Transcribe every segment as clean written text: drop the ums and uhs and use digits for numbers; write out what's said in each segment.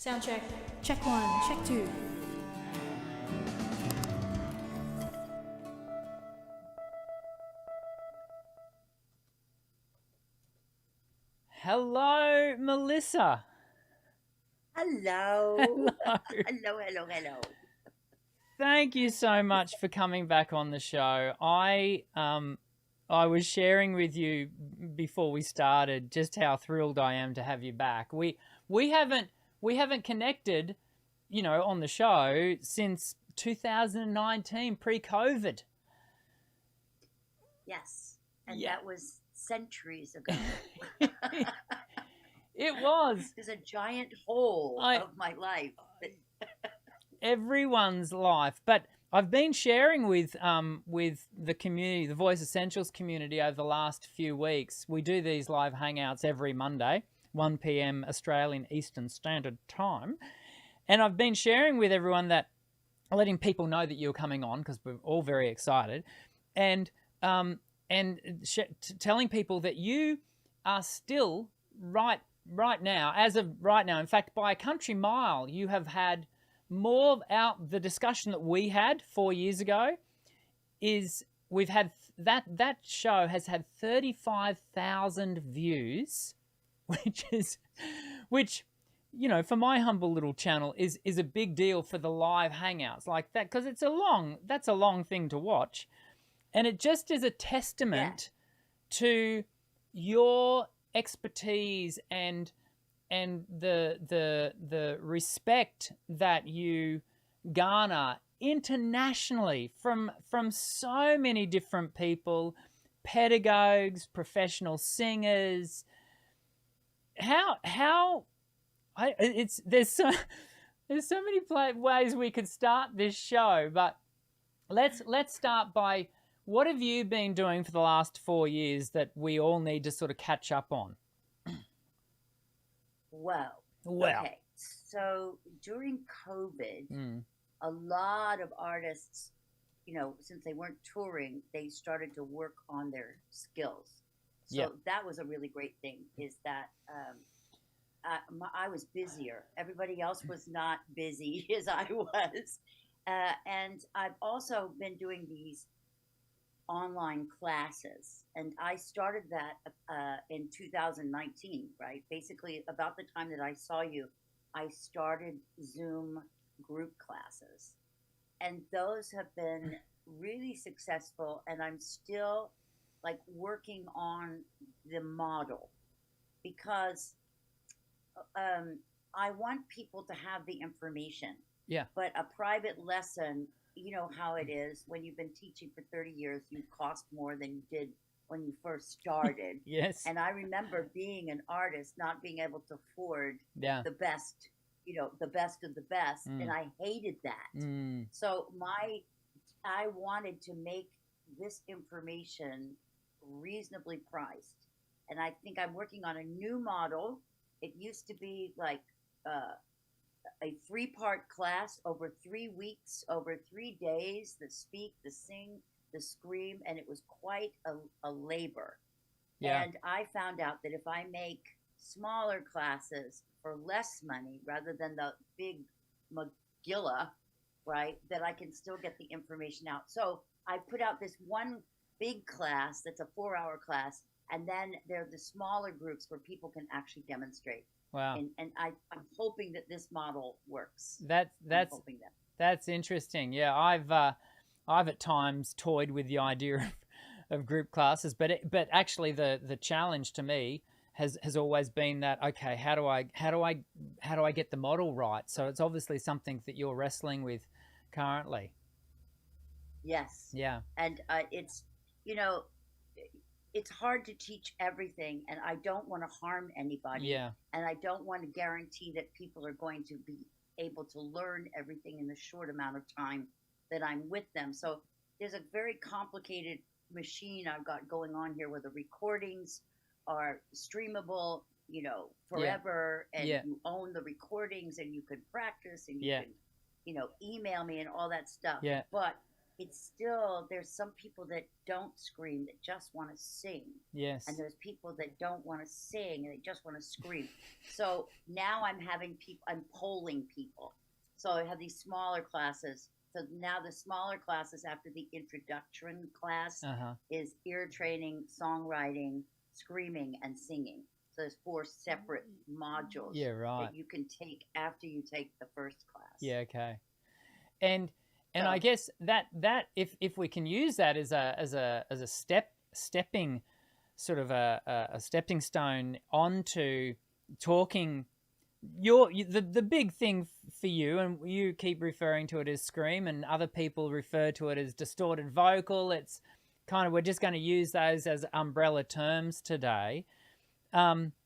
Sound check. Check one, check two. Hello, Melissa. Hello. Hello. Hello. Thank you so much for coming back on the show. I was sharing with you before we started just how thrilled I am to have you back. We haven't connected, on the show since 2019, pre-COVID. Yes, and Yeah. that was centuries ago. It was. There's a giant hole of my life. Everyone's life, but I've been sharing with the community, the Voice Essentials community, over the last few weeks. We do these live hangouts every Monday, 1 p.m. Australian Eastern Standard Time, and I've been sharing with everyone that, letting people know that you're coming on because we're all very excited, and telling people that you are still right now, as of right now. In fact, by a country mile, you have had more out. The discussion that we had 4 years ago is we've had that show has had 35,000 views, which for my humble little channel is a big deal for the live hangouts like that, because that's a long thing to watch, and it just is a testament to your expertise and the respect that you garner internationally from so many different people, pedagogues, professional singers. There's so many ways we could start this show, but let's start by, what have you been doing for the last 4 years that we all need to sort of catch up on? Well. Okay. So during COVID, a lot of artists, since they weren't touring, they started to work on their skills. So that was a really great thing, is that I was busier. Everybody else was not busy as I was. And I've also been doing these online classes, and I started that in 2019, right? Basically, about the time that I saw you, I started Zoom group classes, and those have been really successful. And I'm still like working on the model, because I want people to have the information. Yeah. But a private lesson, you know how it is when you've been teaching for 30 years, you cost more than you did when you first started. Yes. And I remember being an artist, not being able to afford the best, the best of the best. And I hated that. So I wanted to make this information reasonably priced. And I think I'm working on a new model. It used to be like a 3-part class over 3 weeks, over 3 days, the speak, the sing, the scream, and it was quite a labor. Yeah. And I found out that if I make smaller classes for less money rather than the big Magilla, right, that I can still get the information out. So I put out this one big class that's a 4-hour class, and then there are the smaller groups where people can actually demonstrate. Wow. And I'm hoping that this model works. That's interesting. Yeah, I've at times toyed with the idea of group classes, but actually the challenge to me has always been that, okay, how do I get the model right? So it's obviously something that you're wrestling with currently. Yes. Yeah. And it's it's hard to teach everything, and I don't want to harm anybody. Yeah. And I don't want to guarantee that people are going to be able to learn everything in the short amount of time that I'm with them. So there's a very complicated machine I've got going on here, where the recordings are streamable, forever, and you own the recordings, and you can practice, and you can, email me and all that stuff. Yeah. But it's still, there's some people that don't scream, that just want to sing. Yes. And there's people that don't want to sing and they just want to scream. So now I'm polling people. So I have these smaller classes. So now the smaller classes after the introduction class is ear training, songwriting, screaming, and singing. So there's 4 separate modules that you can take after you take the first class. Yeah, okay. And I guess that if we can use that as a stepping sort of a stepping stone onto talking, the big thing for you, and you keep referring to it as scream, and other people refer to it as distorted vocal. It's kind of, we're just going to use those as umbrella terms today,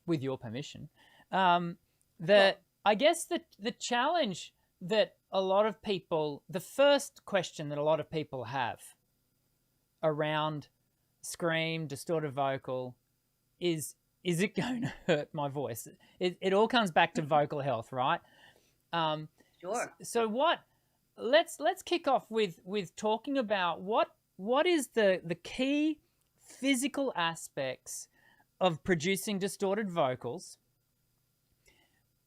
with your permission. I guess the challenge that a lot of people, the first question that a lot of people have around scream, distorted vocal, is it going to hurt my voice? It all comes back to vocal health, right? Sure. So let's kick off with talking about what is the key physical aspects of producing distorted vocals,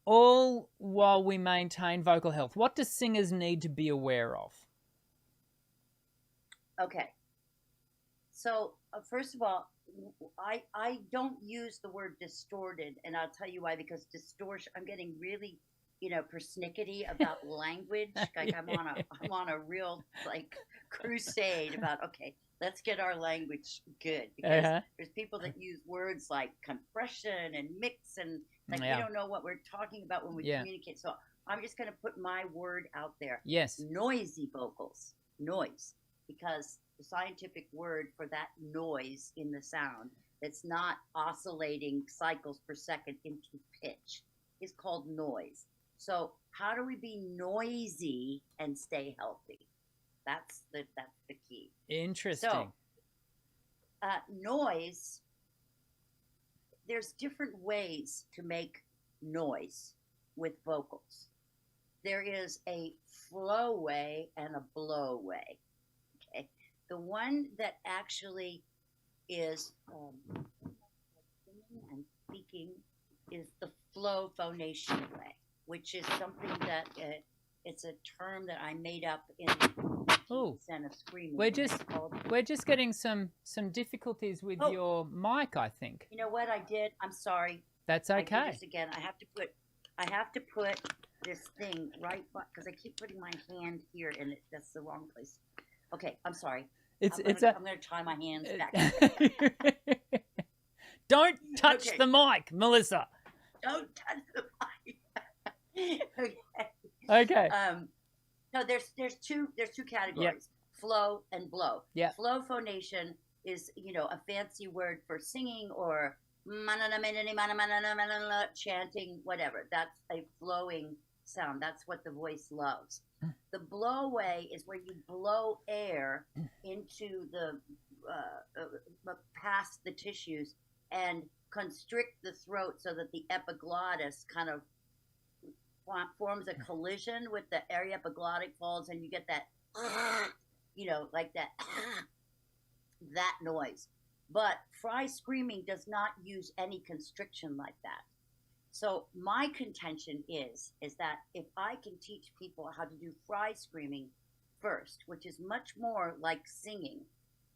all while we maintain vocal health. What do singers need to be aware of? Okay. So first of all, I don't use the word distorted, and I'll tell you why. Because distortion, I'm getting really, persnickety about language. Like I'm on a real crusade about, okay, let's get our language good, because there's people that use words like compression and mix, and we don't know what we're talking about when we communicate. So I'm just going to put my word out there. Yes. Noisy vocals. Noise. Because the scientific word for that noise in the sound that's not oscillating cycles per second into pitch is called noise. So how do we be noisy and stay healthy? That's the key. Interesting. So noise, there's different ways to make noise with vocals. There is a flow way and a blow way. Okay, the one that actually is singing and speaking is the flow phonation way, which is something that it's a term that I made up in Zen of Screaming. We're just getting some difficulties with your mic, I think. You know what I did? I'm sorry. That's okay. I did this again. I have to put this thing right, because I keep putting my hand here and that's the wrong place. Okay, I'm sorry. I'm going to try my hands back. Don't touch the mic, Melissa. Don't touch the mic. Okay. No, there's two categories. Yep. Flow and blow. Yeah. Flow phonation is, a fancy word for singing or chanting, whatever. That's a flowing sound. That's what the voice loves. The blow way is where you blow air into the past the tissues and constrict the throat so that the epiglottis kind of forms a collision with the area epiglottic folds, and you get that, like that noise. But fry screaming does not use any constriction like that. So my contention is that if I can teach people how to do fry screaming first, which is much more like singing,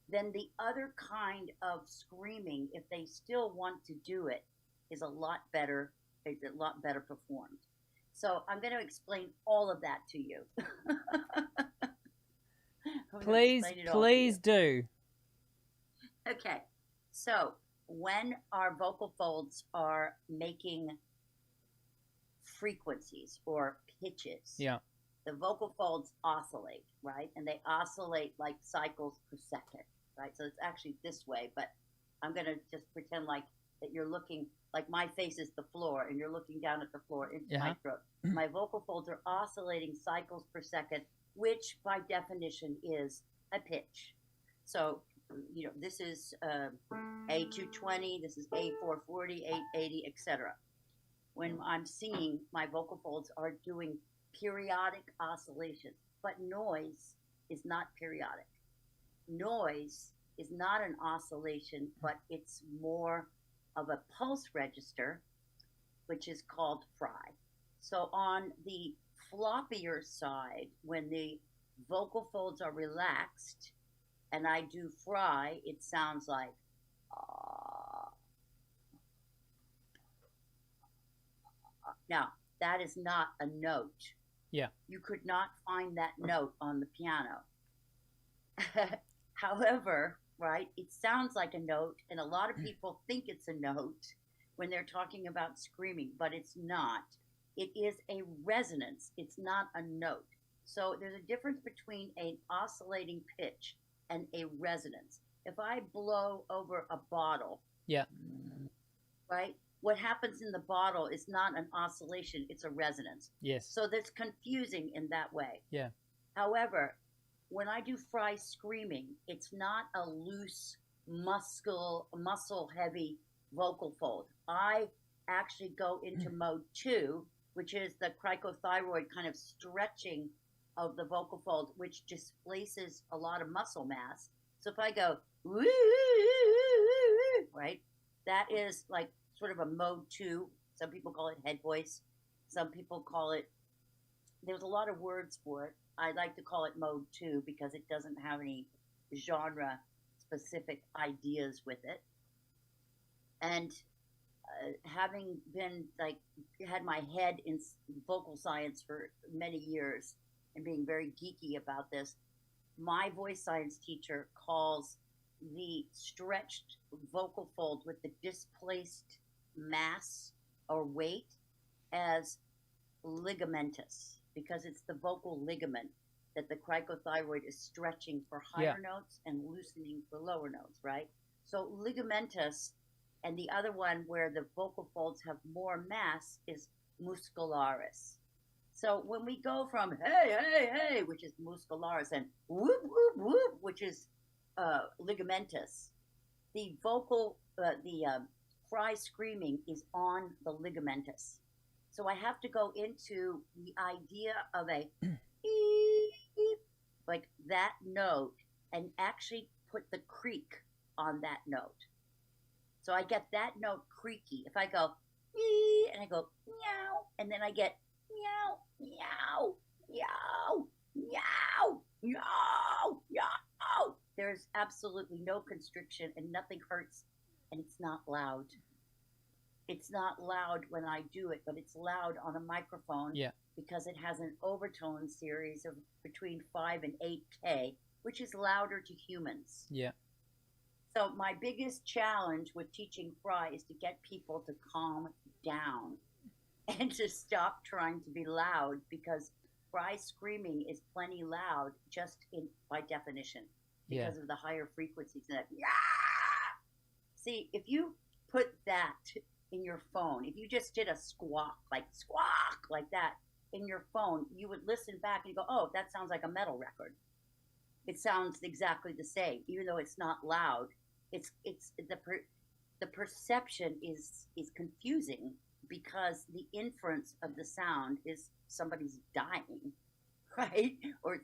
then the other kind of screaming, if they still want to do it, is a lot better performed. So I'm going to explain all of that to you. Please do. Okay. So when our vocal folds are making frequencies or pitches, the vocal folds oscillate, right? And they oscillate like cycles per second, right? So it's actually this way, but I'm going to just pretend like that you're looking, like my face is the floor and you're looking down at the floor into my throat. My vocal folds are oscillating cycles per second, which by definition is a pitch. So, this is A220, this is A440, 880, etc. When I'm singing, my vocal folds are doing periodic oscillations, but noise is not periodic. Noise is not an oscillation, but it's more of a pulse register, which is called fry. So on the floppier side, when the vocal folds are relaxed and I do fry, it sounds like now that is not a note. Yeah. You could not find that note on the piano. However, right, it sounds like a note, and a lot of people think it's a note when they're talking about screaming, but it's not. It is a resonance. It's not a note. So there's a difference between an oscillating pitch and a resonance. If I blow over a bottle, Yeah. right, what happens in the bottle is not an oscillation, it's a resonance. Yes. So that's confusing in that way. Yeah. However, when I do fry screaming, it's not a loose, muscle heavy vocal fold. I actually go into mode 2, which is the cricothyroid kind of stretching of the vocal fold, which displaces a lot of muscle mass. So if I go, right, that is like sort of a mode 2. Some people call it head voice. Some people call it, there's a lot of words for it. I like to call it mode 2 because it doesn't have any genre specific ideas with it. And having been had my head in vocal science for many years and being very geeky about this, my voice science teacher calls the stretched vocal fold with the displaced mass or weight as ligamentous, because it's the vocal ligament that the cricothyroid is stretching for higher notes and loosening for lower notes, right? So ligamentous, and the other one where the vocal folds have more mass is muscularis. So when we go from hey, hey, hey, which is muscularis, and whoop, whoop, whoop, which is ligamentous, the vocal, fry screaming is on the ligamentous. So I have to go into the idea of a like that note and actually put the creak on that note. So I get that note creaky. If I go and I go meow, and then I get meow, meow, meow, meow, meow, meow. There's absolutely no constriction and nothing hurts, and it's not loud. It's not loud when I do it, but it's loud on a microphone because it has an overtone series of between 5 and 8K, which is louder to humans. Yeah. So my biggest challenge with teaching fry is to get people to calm down and to stop trying to be loud, because fry screaming is plenty loud just by definition because of the higher frequencies. That See, if you put that in your phone, if you just did a squawk like that in your phone, you would listen back and you go, oh, that sounds like a metal record. It sounds exactly the same, even though it's not loud. It's the perception is confusing because the inference of the sound is somebody's dying, right? Or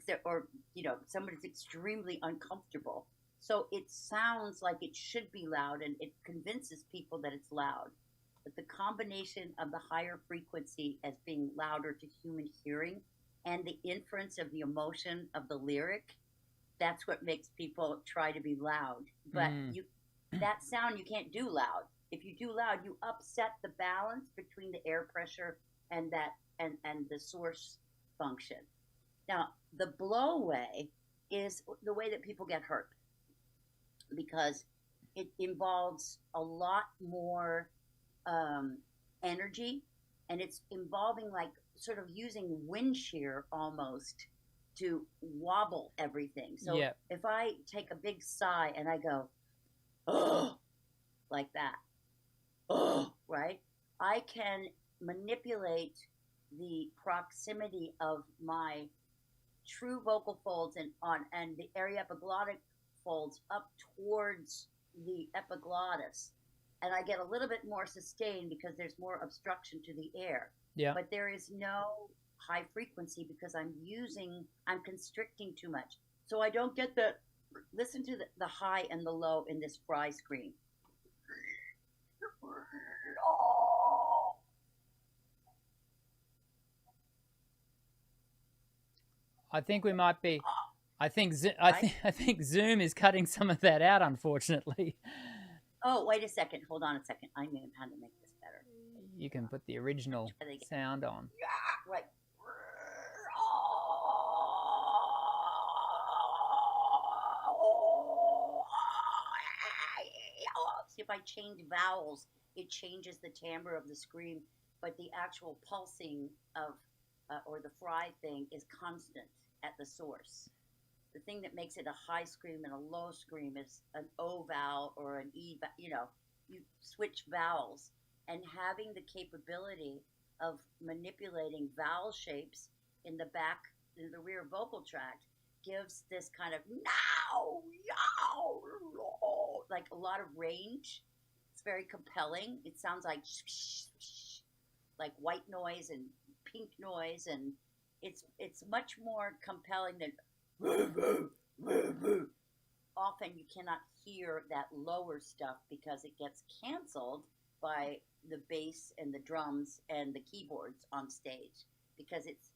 somebody's extremely uncomfortable. So it sounds like it should be loud, and it convinces people that it's loud. But the combination of the higher frequency as being louder to human hearing and the inference of the emotion of the lyric, that's what makes people try to be loud. But that sound you can't do loud. If you do loud, you upset the balance between the air pressure and the source function. Now, the blowaway is the way that people get hurt, because it involves a lot more energy, and it's involving like sort of using wind shear almost to wobble everything. So if I take a big sigh and I go, oh, like that, oh, right, I can manipulate the proximity of my true vocal folds and the aryepiglottic folds up towards the epiglottis, and I get a little bit more sustain because there's more obstruction to the air. Yeah. But there is no high frequency because I'm constricting too much. So I don't get listen to the high and the low in this fry scream. I think we might be. I think Right? I think Zoom is cutting some of that out, unfortunately. Oh, wait a second. Hold on a second. I knew how to make this better. You can put the original sound on. Yeah, right. See, if I change vowels, it changes the timbre of the scream, but the actual pulsing of or the fry thing is constant at the source. The thing that makes it a high scream and a low scream is an O vowel or an E. You switch vowels, and having the capability of manipulating vowel shapes in the rear vocal tract gives this kind of now, like a lot of range. It's very compelling. It sounds like white noise and pink noise, and it's much more compelling than often you cannot hear that lower stuff because it gets canceled by the bass and the drums and the keyboards on stage, because it's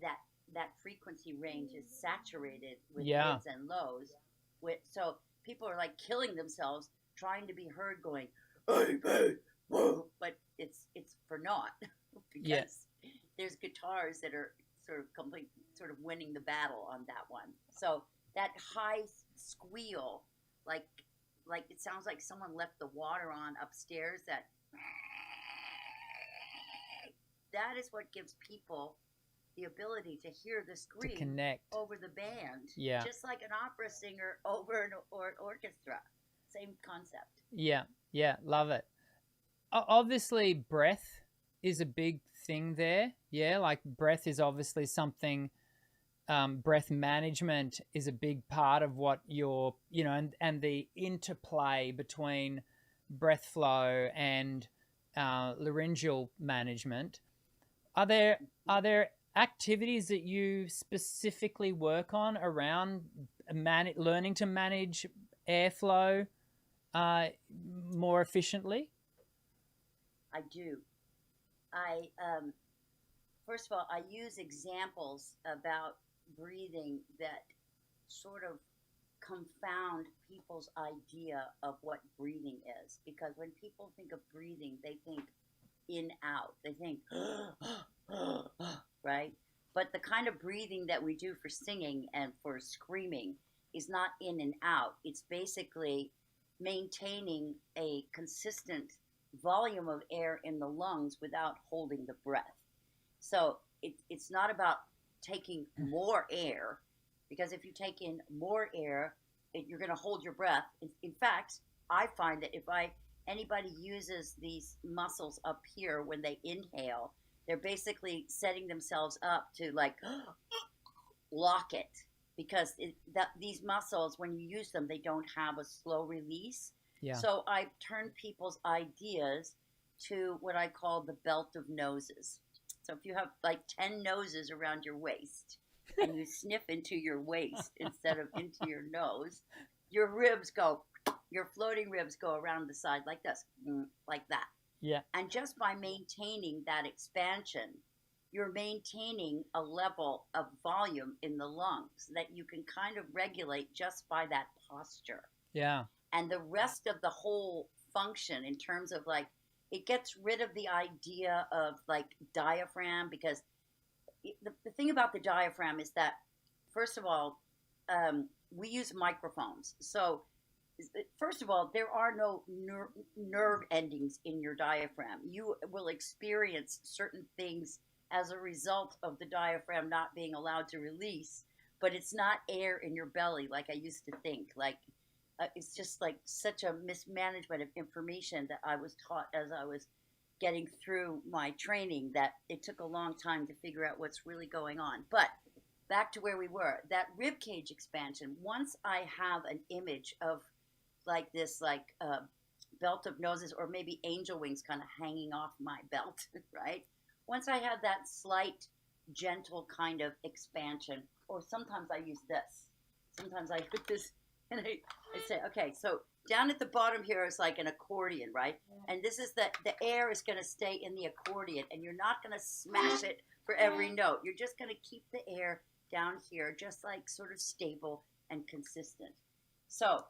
that frequency range is saturated with mids and lows. So people are like killing themselves trying to be heard going, but it's for naught because there's guitars that are sort of winning the battle on that one. So that high squeal, like it sounds like someone left the water on upstairs. That is what gives people the ability to hear the scream, to connect over the band. Yeah. Just like an opera singer over an orchestra. Same concept. Yeah. Yeah. Love it. Obviously, breath is a big thing there. Yeah. Like breath is obviously something, breath management is a big part of what you're, and the interplay between breath flow and laryngeal management. Are there activities that you specifically work on around learning to manage airflow more efficiently? I do. First of all, I use examples about breathing that sort of confound people's idea of what breathing is. Because when people think of breathing, they think in, out. They think, right? But the kind of breathing that we do for singing and for screaming is not in and out. It's basically maintaining a consistent volume of air in the lungs without holding the breath. So it's not about taking more air, because if you take in more air, you're going to hold your breath. In fact, I find that if anybody uses these muscles up here when they inhale, they're basically setting themselves up to like lock it, because these muscles, when you use them, they don't have a slow release. Yeah. So I turn people's ideas to what I call the belt of noses. So if you have like 10 noses around your waist and you sniff into your waist instead of into your nose, your floating ribs go around the side like this, like that. Yeah. And just by maintaining that expansion, you're maintaining a level of volume in the lungs that you can kind of regulate just by that posture. Yeah. And the rest of the whole function, in terms of like, it gets rid of the idea of like diaphragm, because the thing about the diaphragm is that, first of all, we use microphones. So first of all, there are no nerve endings in your diaphragm. You will experience certain things as a result of the diaphragm not being allowed to release, but it's not air in your belly like I used to think. Like it's just like such a mismanagement of information that I was taught as I was getting through my training, that it took a long time to figure out what's really going on. But back to where we were, that rib cage expansion, once I have an image of like this belt of noses, or maybe angel wings kind of hanging off my belt, right? Once I have that slight, gentle kind of expansion, or sometimes I use this. sometimes I put this, and I say, okay, so down at the bottom here is like an accordion, right? And this is the air is going to stay in the accordion, and you're not going to smash it for every note. You're just going to keep the air down here, just like sort of stable and consistent. So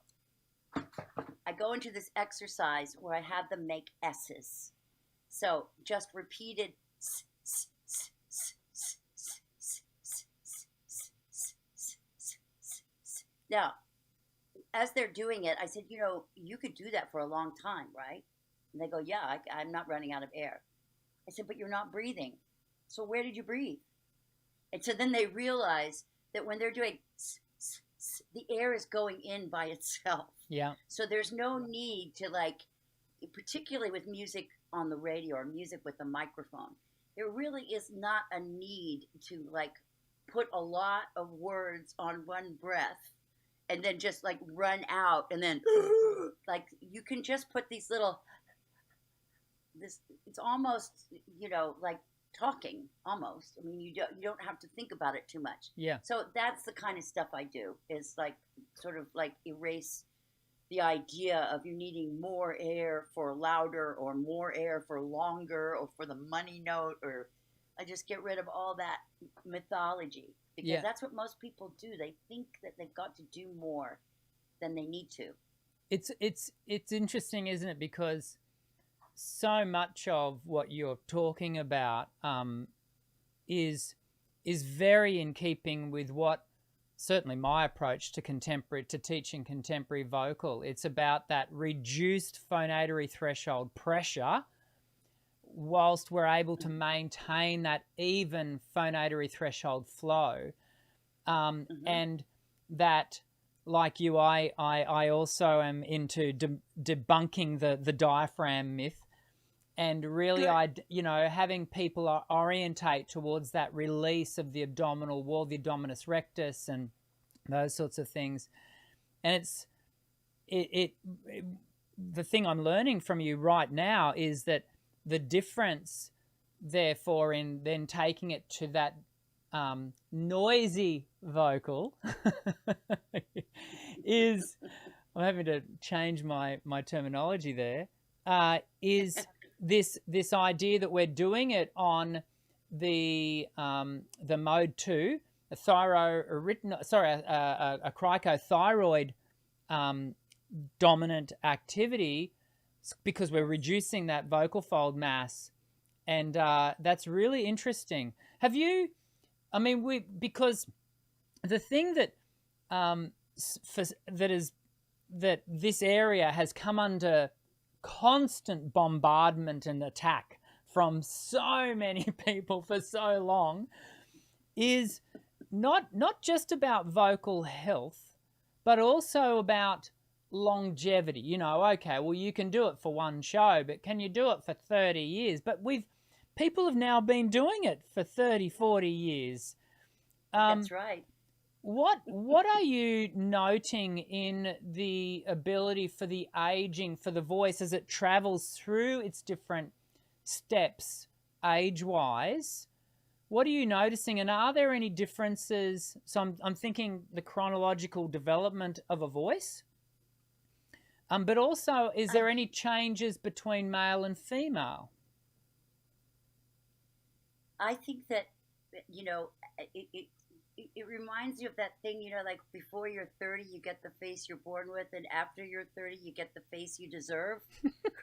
I go into this exercise where I have them make S's. So just repeated s, s, s, s, s, s, s, s, s, s, s, s, s. Now, as they're doing it, I said, you know, you could do that for a long time, right? And they go, yeah, I'm not running out of air. I said, but you're not breathing. So where did you breathe? And so then they realize that when they're doing s, s, s, the air is going in by itself. Yeah. So there's no need to, like, particularly with music on the radio or music with a microphone, there really is not a need to, like, put a lot of words on one breath and then just, like, run out and then like, you can just put these little, this, it's almost, you know, like talking almost. I mean, you don't have to think about it too much. Yeah. So that's the kind of stuff I do, is like sort of like erase the idea of you needing more air for louder or more air for longer or for the money note, or I just get rid of all that mythology, because that's what most people do. They think that they've got to do more than they need to. It's interesting, isn't it? Because so much of what you're talking about is very in keeping with what certainly my approach to teaching contemporary vocal. It's about that reduced phonatory threshold pressure, whilst we're able to maintain that even phonatory threshold flow, and that. Like you, I also am into debunking the diaphragm myth, and really, having people orientate towards that release of the abdominal wall, the abdominis rectus, and those sorts of things. And the thing I'm learning from you right now is that the difference, therefore, in then taking it to that noisy vocal is, I'm having to change my terminology there, is this idea that we're doing it on the mode 2, a cricothyroid dominant activity, because we're reducing that vocal fold mass, and that's really interesting. Have you? I mean, because the thing that that this area has come under constant bombardment and attack from so many people for so long is not just about vocal health, but also about longevity. You know, okay, well, you can do it for one show, but can you do it for 30 years? But people have now been doing it for 30, 40 years. That's right. What are you noting in the ability for the aging, for the voice as it travels through its different steps age-wise? What are you noticing, and are there any differences? So I'm thinking the chronological development of a voice, but also, is there any changes between male and female? I think that, you know, it reminds you of that thing, you know, like before you're 30, you get the face you're born with, and after you're 30, you get the face you deserve,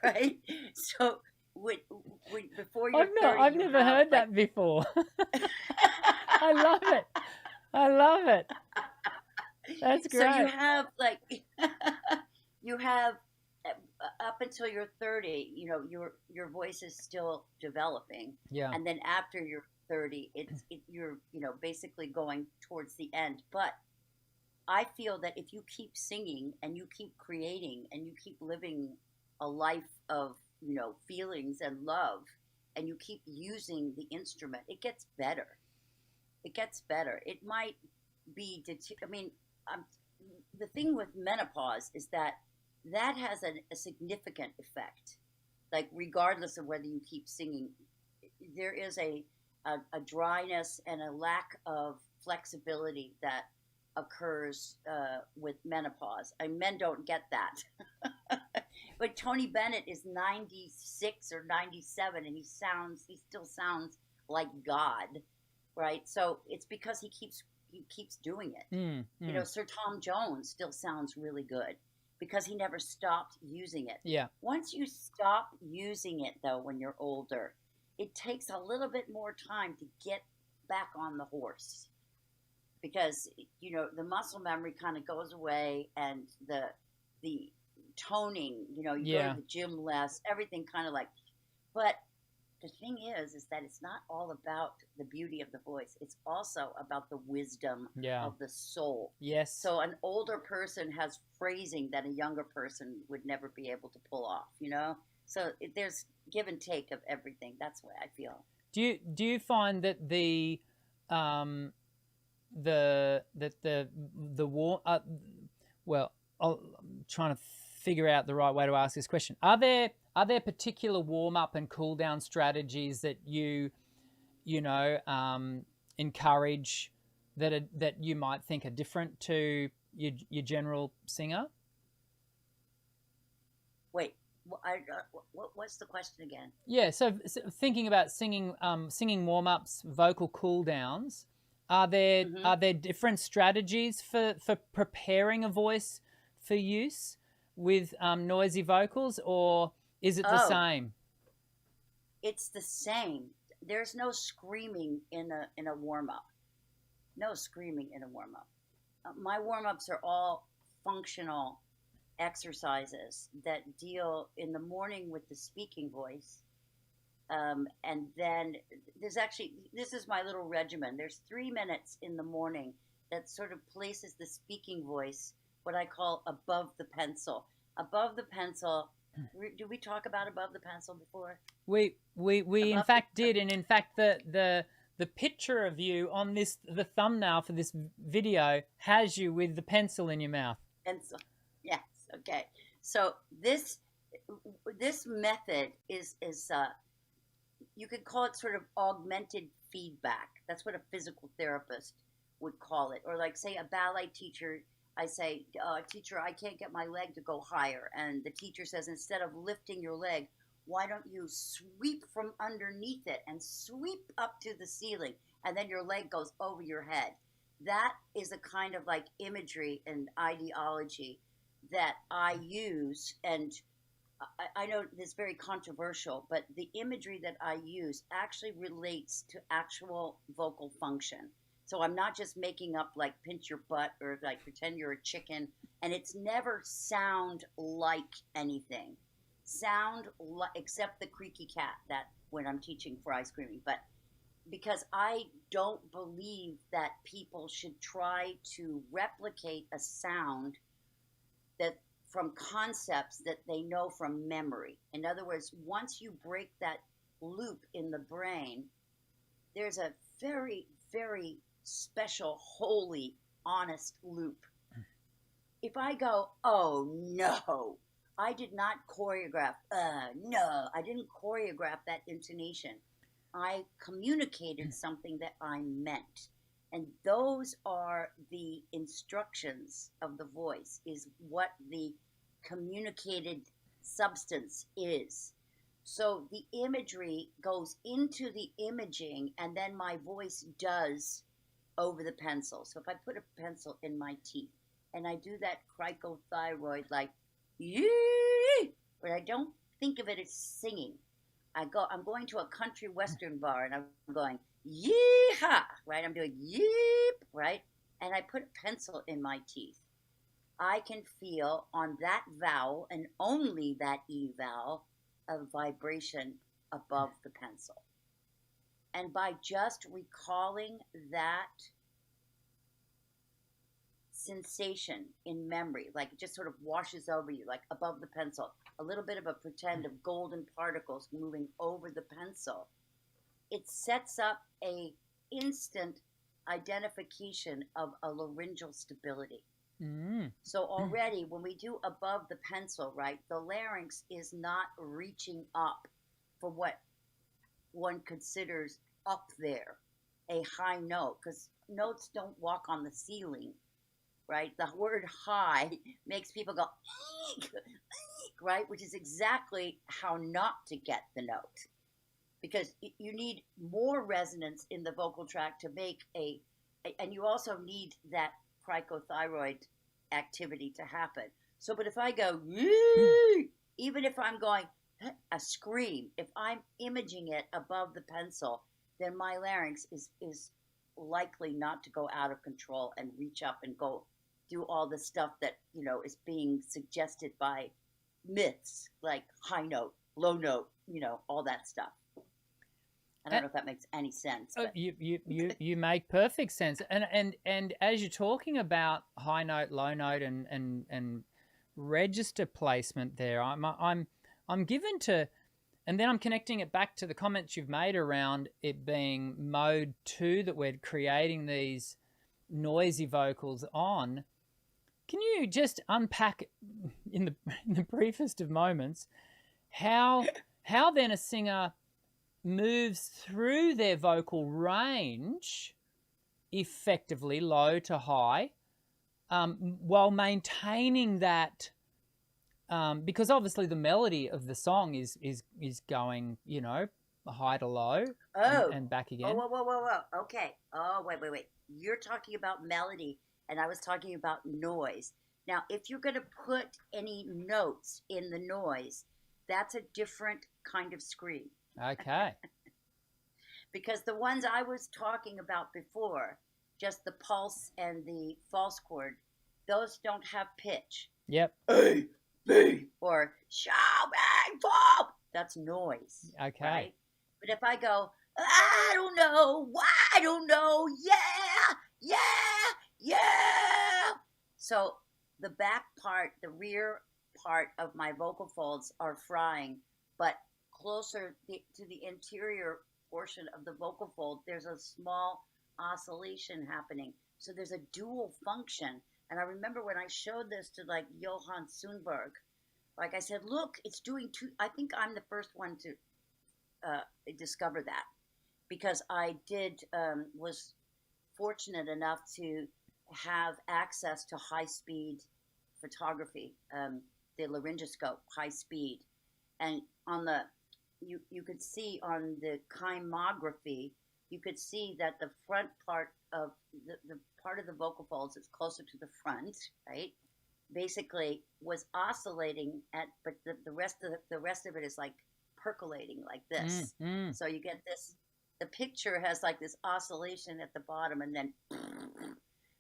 right? So before you're 30, I've never heard that before. I love it. I love it. That's great. So you have like, you have up until you're 30, you know, your voice is still developing. Yeah. And then after you're 30, you're, you know, basically going towards the end. But I feel that if you keep singing and you keep creating and you keep living a life of, you know, feelings and love, and you keep using the instrument, it gets better. It gets better. It might be, the thing with menopause is that has a significant effect. Like, regardless of whether you keep singing, there is a dryness and a lack of flexibility that occurs with menopause. And men don't get that. But Tony Bennett is 96 or 97, and he still sounds like God, right? So it's because he keeps doing it. You know, Sir Tom Jones still sounds really good because he never stopped using it. Yeah. Once you stop using it, though, when you're older, it takes a little bit more time to get back on the horse, because, you know, the muscle memory kind of goes away, and the toning, you know, you go to the gym less, everything kind of like, but the thing is that it's not all about the beauty of the voice. It's also about the wisdom of the soul. Yes. So an older person has phrasing that a younger person would never be able to pull off, you know? So there's give and take of everything. That's what I feel. Do you find that well, I'm trying to figure out the right way to ask this question. Are there particular warm up and cool down strategies that you encourage that you might think are different to your general singer? Wait, what's the question again? Yeah, so thinking about singing warm ups, vocal cool downs. Are there different strategies for preparing a voice for use with noisy vocals, or is it the same? It's the same. There's no screaming in a warm up. No screaming in a warm up. My warm ups are all functional exercises that deal in the morning with the speaking voice. And then this is my little regimen. There's 3 minutes in the morning that sort of places the speaking voice, what I call above the pencil. Above the pencil. Did we talk about above the pencil before? We in fact did, and in fact the picture of you on the thumbnail for this video has you with the pencil in your mouth. Pencil. Yes. Okay. So this method is you could call it sort of augmented feedback. That's what a physical therapist would call it. Or like, say, a ballet teacher, I say, teacher, I can't get my leg to go higher. And the teacher says, instead of lifting your leg, why don't you sweep from underneath it and sweep up to the ceiling? And then your leg goes over your head. That is a kind of like imagery and ideology that I use. And I know this is very controversial, but the imagery that I use actually relates to actual vocal function. So I'm not just making up like pinch your butt or like pretend you're a chicken. And it's never sound like anything. Except the creaky cat that when I'm teaching fry screaming. But because I don't believe that people should try to replicate a sound that from concepts that they know from memory. In other words, once you break that loop in the brain, there's a very, very special, holy, honest loop. If I go, oh no, I did not choreograph, no, I didn't choreograph that intonation. I communicated something that I meant. And those are the instructions of the voice, is what the communicated substance is. So the imagery goes into the imaging, and then my voice does over the pencil. So if I put a pencil in my teeth and I do that cricothyroid, like, yee, but I don't think of it as singing. I'm going to a country western bar and I'm going, yee-ha, right? I'm doing yeep, right? And I put a pencil in my teeth. I can feel on that vowel, and only that E vowel, a vibration above the pencil. And by just recalling that sensation in memory, like it just sort of washes over you, like above the pencil, a little bit of a pretend of golden particles moving over the pencil, it sets up a instant identification of a laryngeal stability. So already when we do above the pencil, right, the larynx is not reaching up for what one considers up there, a high note, because notes don't walk on the ceiling. right? The word high makes people go, eek, eek, right? Which is exactly how not to get the note. Because you need more resonance in the vocal tract to make and you also need that cricothyroid activity to happen. So, but if I go, even if I'm going a scream, if I'm imaging it above the pencil, then my larynx is likely not to go out of control and reach up and go do all the stuff that, is being suggested by myths like high note, low note, all that stuff. I don't know if that makes any sense. But. You make perfect sense. And as you're talking about high note, low note, and register placement there, I'm given to, and then I'm connecting it back to the comments you've made around it being mode 2 that we're creating these noisy vocals on. Can you just unpack in the briefest of moments how then a singer moves through their vocal range effectively low to high while maintaining that because obviously the melody of the song is going high to low and back again. Whoa. Okay. Oh, wait. You're talking about melody and I was talking about noise. Now, if you're going to put any notes in the noise, that's a different kind of scream. Okay. Because the ones I was talking about before, just the pulse and the false chord, those don't have pitch. Yep. A, B, or show, bang, pop. That's noise. Okay. Right? But if I go, I don't know, I don't know, yeah. So the back part, the rear part of my vocal folds are frying, but closer to the interior portion of the vocal fold, there's a small oscillation happening. So there's a dual function. And I remember when I showed this to like Johann Sundberg, like I said, look, it's doing two. I think I'm the first one to discover that because I was fortunate enough to have access to high-speed photography, the laryngoscope, high speed. And on the you could see on the chymography, you could see that the front part of the part of the vocal folds is closer to the front, right? Basically was oscillating but the rest of it is like percolating like this. So you get this, the picture has like this oscillation at the bottom and then,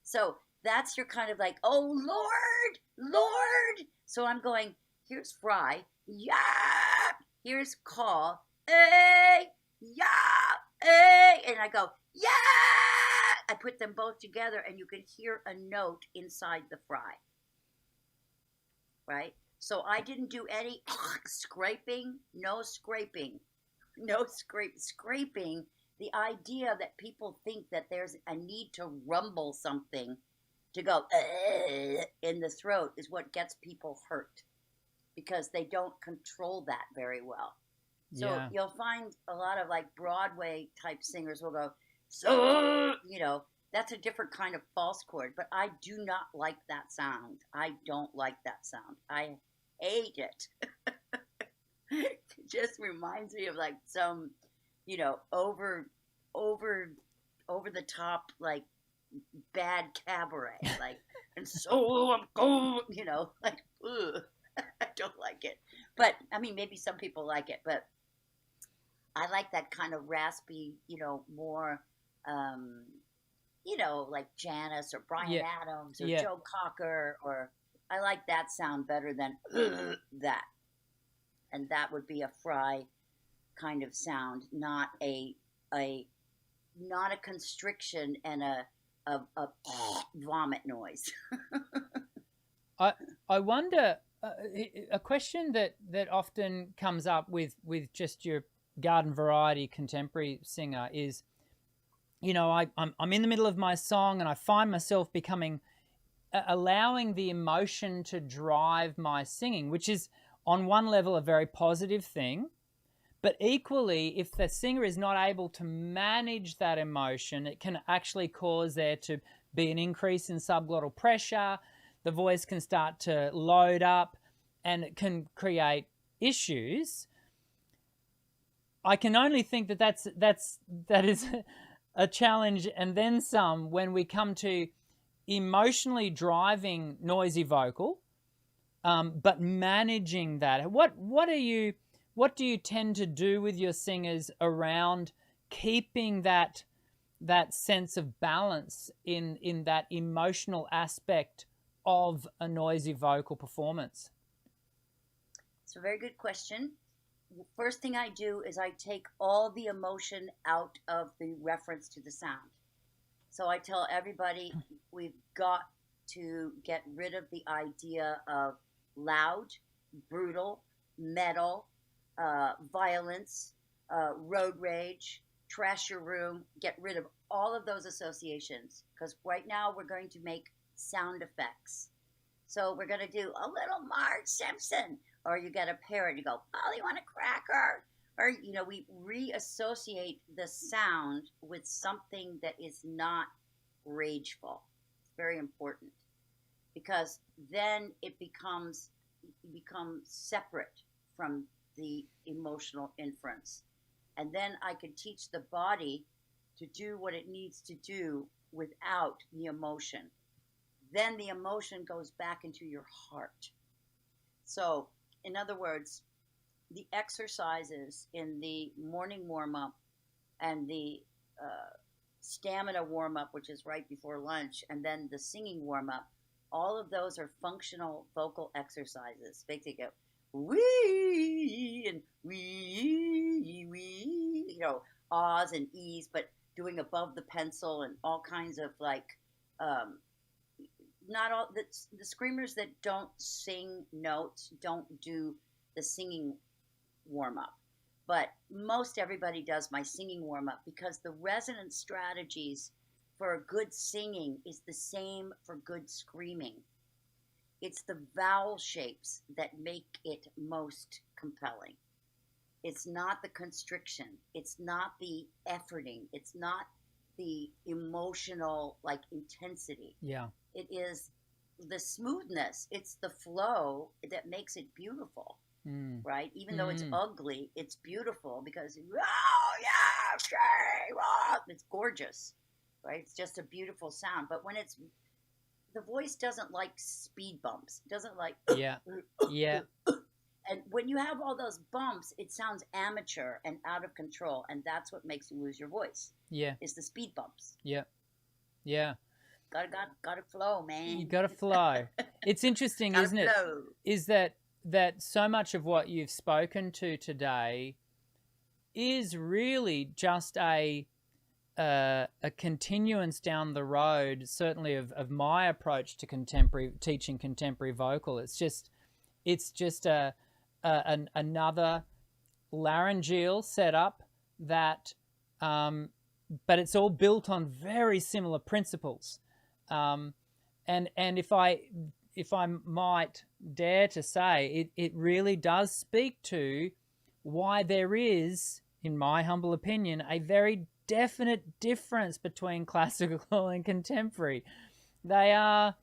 so that's your kind of like, oh, Lord. So I'm going, here's fry, yeah. Here's call, hey, yeah, hey, and I go, yeah. I put them both together, and you can hear a note inside the fry, right? So I didn't do any scraping, no scraping. Scraping. The idea that people think that there's a need to rumble something, to go in the throat is what gets people hurt. Because they don't control that very well. So you'll find a lot of like Broadway type singers will go, so, that's a different kind of false chord. But I do not like that sound. I don't like that sound. I hate it. It just reminds me of like some, over the top, like bad cabaret. Like, and so I'm going, like, ugh. I don't like it. But, I mean, maybe some people like it, but I like that kind of raspy, more, like Janice or Bryan Adams or Joe Cocker, or I like that sound better than that. And that would be a fry kind of sound, not a constriction and a vomit noise. I wonder... a question that often comes up with just your garden variety contemporary singer is, I'm in the middle of my song and I find myself allowing the emotion to drive my singing, which is on one level a very positive thing, but equally if the singer is not able to manage that emotion, it can actually cause there to be an increase in subglottal pressure. The voice can start to load up, and it can create issues. I can only think that that is a challenge, and then some, when we come to emotionally driving noisy vocal, but managing that. What do you tend to do with your singers around keeping that sense of balance in that emotional aspect of a noisy vocal performance? It's a very good question. First thing I do is I take all the emotion out of the reference to the sound. So I tell everybody we've got to get rid of the idea of loud, brutal, metal, violence, road rage, trash your room. Get rid of all of those associations, because right now we're going to make sound effects. So we're going to do a little Marge Simpson, or you get a parrot, you go, "Oh, you want a cracker?" Or, you know, we reassociate the sound with something that is not rageful. It's very important, because then it becomes separate from the emotional inference. And then I can teach the body to do what it needs to do without the emotion. Then the emotion goes back into your heart. So, in other words, the exercises in the morning warm-up and the stamina warm-up, which is right before lunch, and then the singing warm-up, all of those are functional vocal exercises. Basically, go wee and wee, you know, ahs and e's, but doing above the pencil and all kinds of like, not all the screamers that don't sing notes don't do the singing warm-up, but most everybody does my singing warm-up, because the resonance strategies for good singing is the same for good screaming. It's the vowel shapes that make it most compelling. It's not the constriction. It's not the efforting. It's not the emotional, like, intensity. Yeah. It is the smoothness. It's the flow that makes it beautiful, right? Even though it's ugly, it's beautiful, because, oh, yeah, okay, oh, it's gorgeous, right? It's just a beautiful sound. But when it's, the voice doesn't like speed bumps. It doesn't like, yeah. Yeah. And when you have all those bumps, it sounds amateur and out of control, and that's what makes you lose your voice. Yeah. Is the speed bumps. Yeah. Yeah. Gotta flow, man. You gotta flow. It's interesting, isn't it? Is that so much of what you've spoken to today is really just a continuance down the road, certainly of my approach to teaching contemporary vocal. It's just another laryngeal setup that, but it's all built on very similar principles. And if I might dare to say, it really does speak to why there is, in my humble opinion, a very definite difference between classical and contemporary. They are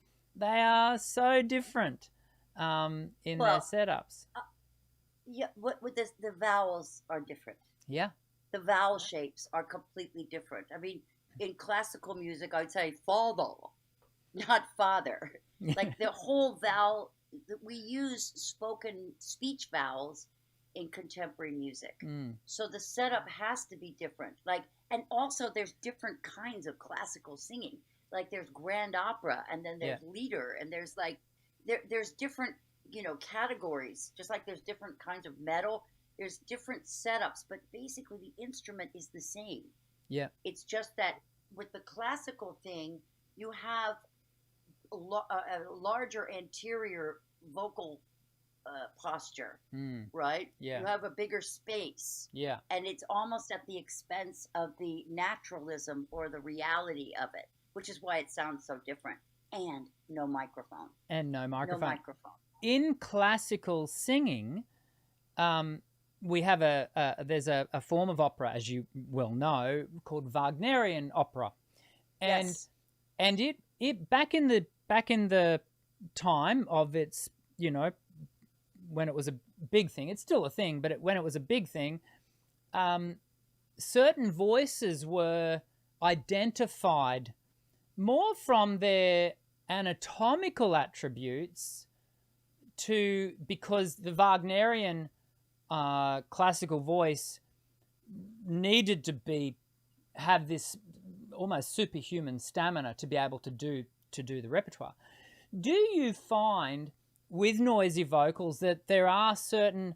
so different in their setups. Yeah, with this, the vowels are different. Yeah. The vowel shapes are completely different. I mean, in classical music, I would say father, not father. Like the whole vowel, we use spoken speech vowels in contemporary music. So the setup has to be different. Like, and also there's different kinds of classical singing. Like there's grand opera, and then there's lieder, and there's like, there's different, you know, categories. Just like there's different kinds of metal, there's different setups, but basically the instrument is the same. Yeah. It's just that with the classical thing, you have a larger anterior vocal posture, right? Yeah. You have a bigger space. Yeah. And it's almost at the expense of the naturalism or the reality of it, which is why it sounds so different. And no microphone. No microphone. In classical singing, we have there's a form of opera, as you well know, called Wagnerian opera. And and it back in the time of its, you know, when it was a big thing, it's still a thing, but when it was a big thing, certain voices were identified more from their anatomical attributes because the Wagnerian classical voice needed to have this almost superhuman stamina to be able to do the repertoire. Do you find with noisy vocals that there are certain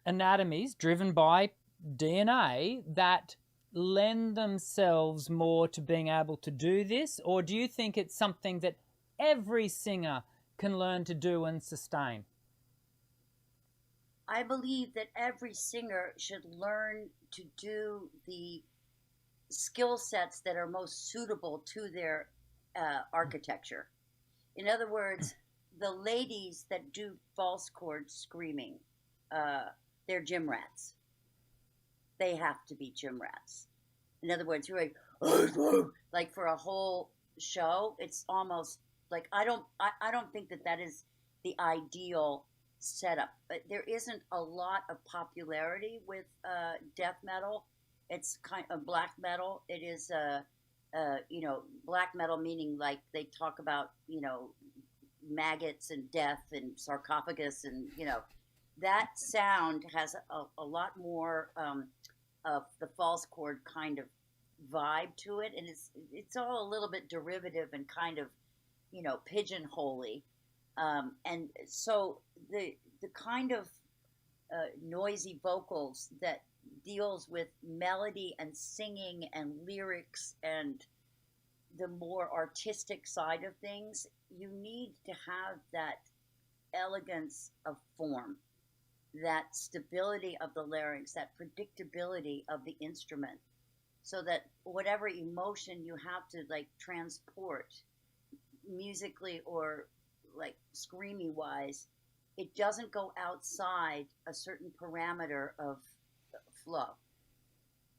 anatomies driven by DNA that lend themselves more to being able to do this, or do you think it's something that every singer can learn to do and sustain? I believe that every singer should learn to do the skill sets that are most suitable to their architecture. In other words, the ladies that do false chord screaming, they're gym rats. They have to be gym rats. In other words, you're like for a whole show, it's almost like I don't think that is the ideal setup. But there isn't a lot of popularity with death metal. It's kind of black metal. It is black metal meaning like they talk about maggots and death and sarcophagus, and that sound has a lot more of the false chord kind of vibe to it, and it's all a little bit derivative and kind of pigeonholey, and so the kind of noisy vocals that deals with melody and singing and lyrics and the more artistic side of things, you need to have that elegance of form, that stability of the larynx, that predictability of the instrument, so that whatever emotion you have to like transport musically or like screamy wise, it doesn't go outside a certain parameter of flow,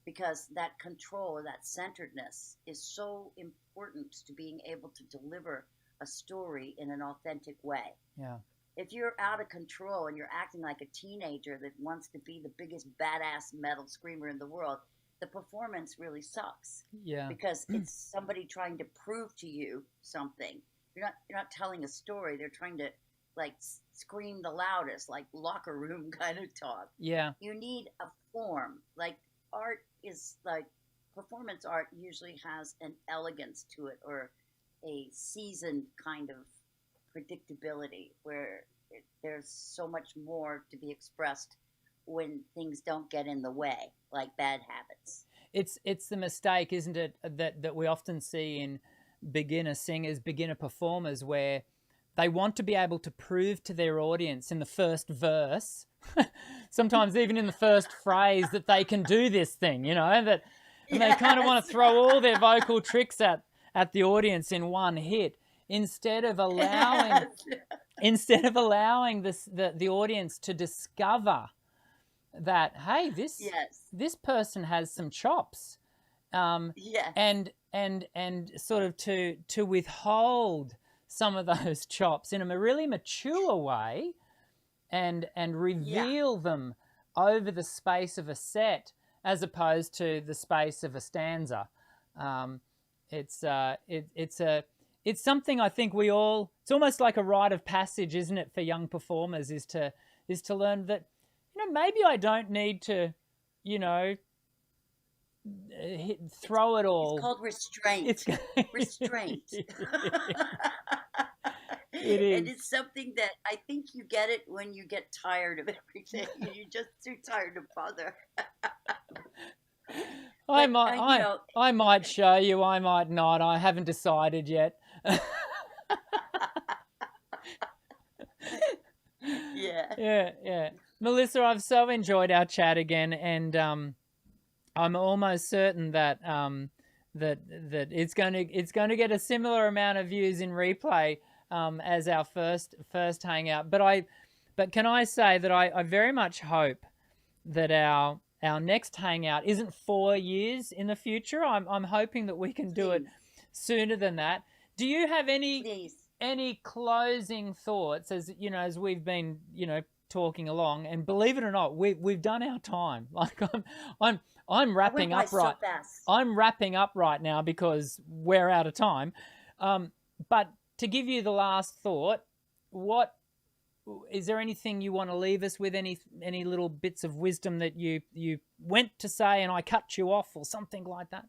because that control or that centeredness is so important to being able to deliver a story in an authentic way. Yeah. If you're out of control and you're acting like a teenager that wants to be the biggest badass metal screamer in the world, the performance really sucks. Yeah. Because it's somebody trying to prove to you something. You're not telling a story. They're trying to like scream the loudest, like locker room kind of talk. Yeah. You need a form. Like art is like performance art usually has an elegance to it, or a seasoned kind of predictability where there's so much more to be expressed when things don't get in the way, like bad habits. It's the mistake, isn't it, that we often see in beginner singers, beginner performers, where they want to be able to prove to their audience in the first verse, sometimes even in the first phrase, that they can do this thing, and they kind of want to throw all their vocal tricks at the audience in one hit, instead of allowing the audience to discover that, hey, this person has some chops, and sort of to withhold some of those chops in a really mature way, and reveal them over the space of a set as opposed to the space of a stanza. It's something I think it's almost like a rite of passage, isn't it, for young performers, is to learn that, maybe I don't need to, throw it all. It's called restraint. Restraint. It is. And it's something that I think you get it when you get tired of everything. You're just too tired to bother. I might show you, I might not. I haven't decided yet. Yeah. Melissa, I've so enjoyed our chat again, and I'm almost certain that that it's going to get a similar amount of views in replay as our first hangout. But can I say that I very much hope that our next hangout isn't 4 years in the future. I'm hoping that we can do it sooner than that. Do you have Please. any closing thoughts, as you know, as we've been, you know, talking along? And believe it or not, we've done our time. Like I'm wrapping I went up by right. so fast. I'm wrapping up right now because we're out of time. But to give you the last thought, what is there anything you want to leave us with? Any little bits of wisdom that you went to say and I cut you off or something like that?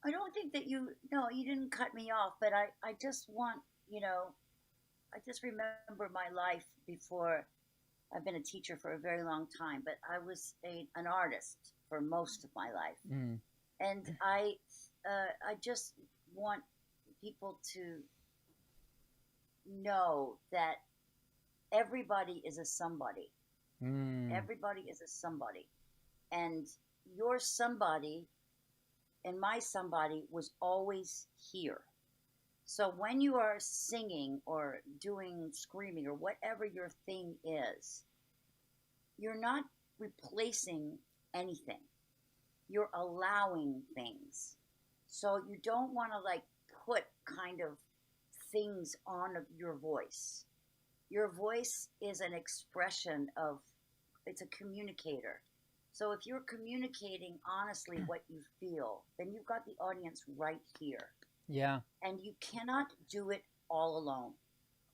I don't think that you didn't cut me off, but I just want, I just remember my life before. I've been a teacher for a very long time, but I was an artist for most of my life. And I just want people to know that everybody is a somebody. Everybody is a somebody. And your somebody and my somebody was always here. So when you are singing or doing screaming or whatever your thing is, you're not replacing anything. You're allowing things. So you don't want to like put kind of things on your voice. Your voice is an expression of, it's a communicator. So if you're communicating honestly what you feel, then you've got the audience right here. Yeah. And you cannot do it all alone,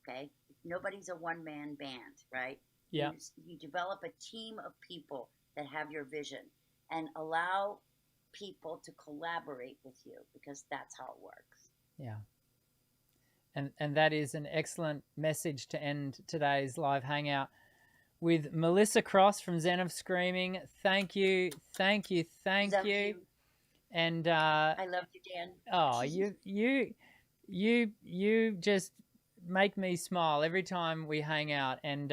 okay? Nobody's a one-man band, right? Yeah. You develop a team of people that have your vision and allow people to collaborate with you, because that's how it works. Yeah. And that is an excellent message to end today's live hangout with Melissa Cross from Zen of Screaming. Thank you. And I love you, Dan. Oh, you just make me smile every time we hang out. And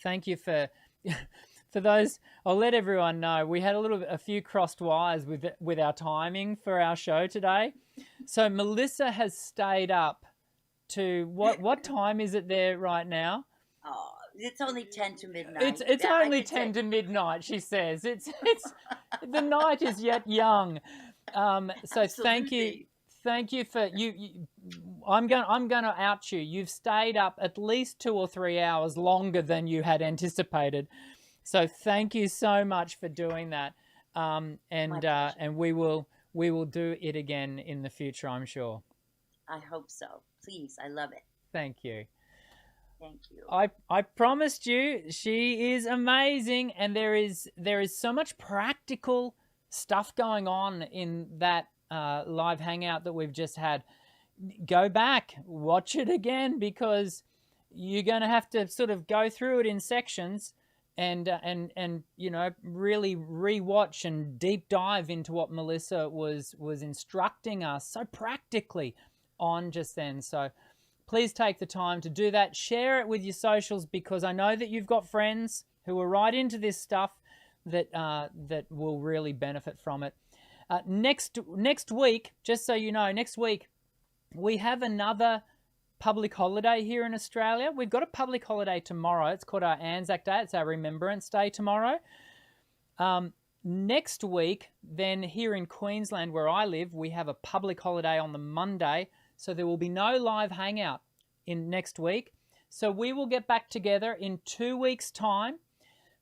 thank you for for those. I'll let everyone know we had a few crossed wires with our timing for our show today. So Melissa has stayed up to what time is it there right now? Oh, it's only 10 to midnight. It's only 10 to midnight, she says. It's the night is yet young. So Absolutely. thank you for you. I'm going to out you. You've stayed up at least 2 or 3 hours longer than you had anticipated. So thank you so much for doing that. And we will do it again in the future, I'm sure. I hope so. Please, I love it. Thank you. Thank you. I promised you she is amazing, and there is so much practical stuff going on in that live hangout that we've just had. Go back, watch it again, because you're going to have to sort of go through it in sections and you know, really rewatch and deep dive into what Melissa was instructing us so practically on just then. So please take the time to do that. Share it with your socials, because I know that you've got friends who are right into this stuff that will really benefit from it. Next week, just so you know, next week we have another public holiday here in Australia. We've got a public holiday tomorrow. It's called our Anzac Day. It's our Remembrance Day tomorrow. Next week, then here in Queensland where I live, we have a public holiday on the Monday. So there will be no live hangout in next week. So we will get back together in 2 weeks' time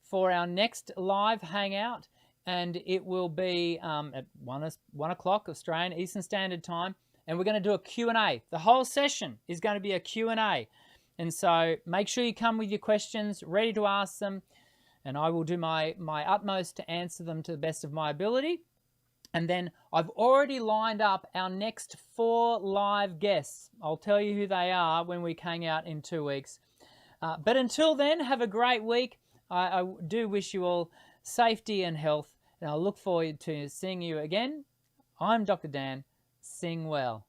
for our next live hangout. And it will be at 1 o'clock Australian Eastern Standard Time. And we're going to do a Q&A. The whole session is going to be a Q&A. And so make sure you come with your questions, ready to ask them. And I will do my utmost to answer them to the best of my ability. And then I've already lined up our next 4 live guests. I'll tell you who they are when we hang out in 2 weeks. But until then, have a great week. I do wish you all safety and health. And I look forward to seeing you again. I'm Dr. Dan. Sing well.